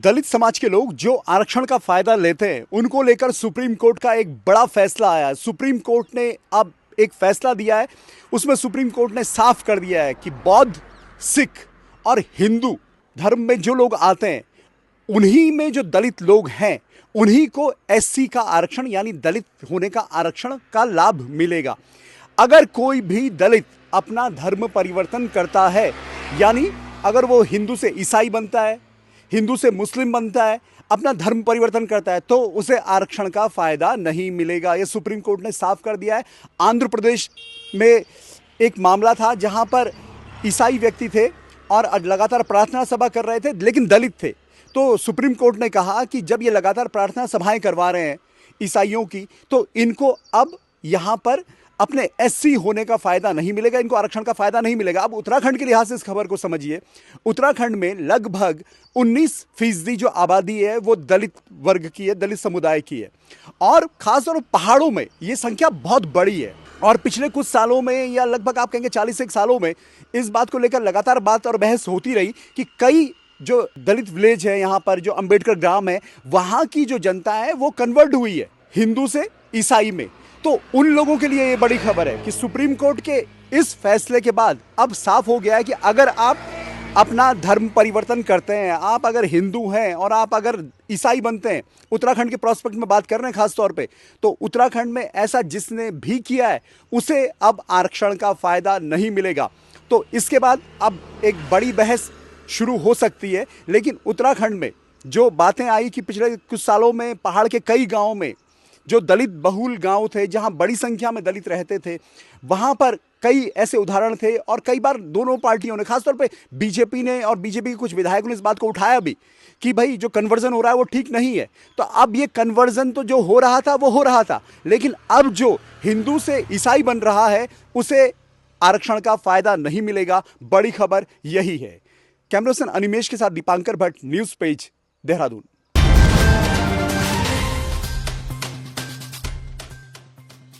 दलित समाज के लोग जो आरक्षण का फायदा लेते हैं उनको लेकर सुप्रीम कोर्ट का एक बड़ा फैसला आया है। सुप्रीम कोर्ट ने अब एक फैसला दिया है, उसमें सुप्रीम कोर्ट ने साफ कर दिया है कि बौद्ध, सिख और हिंदू धर्म में जो लोग आते हैं उन्हीं में जो दलित लोग हैं उन्हीं को एससी का आरक्षण यानी दलित होने का आरक्षण का लाभ मिलेगा। अगर कोई भी दलित अपना धर्म परिवर्तन करता है, यानी अगर वो हिंदू से ईसाई बनता है, हिंदू से मुस्लिम बनता है, अपना धर्म परिवर्तन करता है, तो उसे आरक्षण का फायदा नहीं मिलेगा। यह सुप्रीम कोर्ट ने साफ कर दिया है। आंध्र प्रदेश में एक मामला था जहां पर ईसाई व्यक्ति थे और लगातार प्रार्थना सभा कर रहे थे लेकिन दलित थे। तो सुप्रीम कोर्ट ने कहा कि जब ये लगातार प्रार्थना सभाएं करवा रहे हैं ईसाइयों की, तो इनको अब यहाँ पर अपने एससी होने का फायदा नहीं मिलेगा, इनको आरक्षण का फायदा नहीं मिलेगा। अब उत्तराखंड के लिहाज से इस खबर को समझिए। उत्तराखंड में लगभग 19% जो आबादी है वो दलित वर्ग की है, दलित समुदाय की है, और खासतौर पर पहाड़ों में ये संख्या बहुत बड़ी है। और पिछले कुछ सालों में या लगभग आप कहेंगे 40 सालों में इस बात को लेकर लगातार बात और बहस होती रही कि कई जो दलित विलेज है यहाँ पर, जो अंबेडकर ग्राम है, वहाँ की जो जनता है वो कन्वर्ट हुई है हिंदू से ईसाई में। तो उन लोगों के लिए ये बड़ी खबर है कि सुप्रीम कोर्ट के इस फैसले के बाद अब साफ हो गया है कि अगर आप अपना धर्म परिवर्तन करते हैं, आप अगर हिंदू हैं और आप अगर ईसाई बनते हैं, उत्तराखंड के प्रोस्पेक्ट में बात कर रहे हैं खास तौर पे, तो उत्तराखंड में ऐसा जिसने भी किया है उसे अब आरक्षण का फायदा नहीं मिलेगा। तो इसके बाद अब एक बड़ी बहस शुरू हो सकती है। लेकिन उत्तराखंड में जो बातें आई कि पिछले कुछ सालों में पहाड़ के कई गाँव में जो दलित बहुल गांव थे, जहां बड़ी संख्या में दलित रहते थे, वहां पर कई ऐसे उदाहरण थे और कई बार दोनों पार्टियों ने, खासतौर पे बीजेपी ने और बीजेपी के कुछ विधायकों ने इस बात को उठाया भी कि भाई जो कन्वर्जन हो रहा है वो ठीक नहीं है। तो अब ये कन्वर्जन तो जो हो रहा था वो हो रहा था, लेकिन अब जो हिंदू से ईसाई बन रहा है उसे आरक्षण का फायदा नहीं मिलेगा। बड़ी खबर यही है। कैमरा पर्सन अनिमेश के साथ दीपांकर भट्ट, न्यूज़ पेज, देहरादून।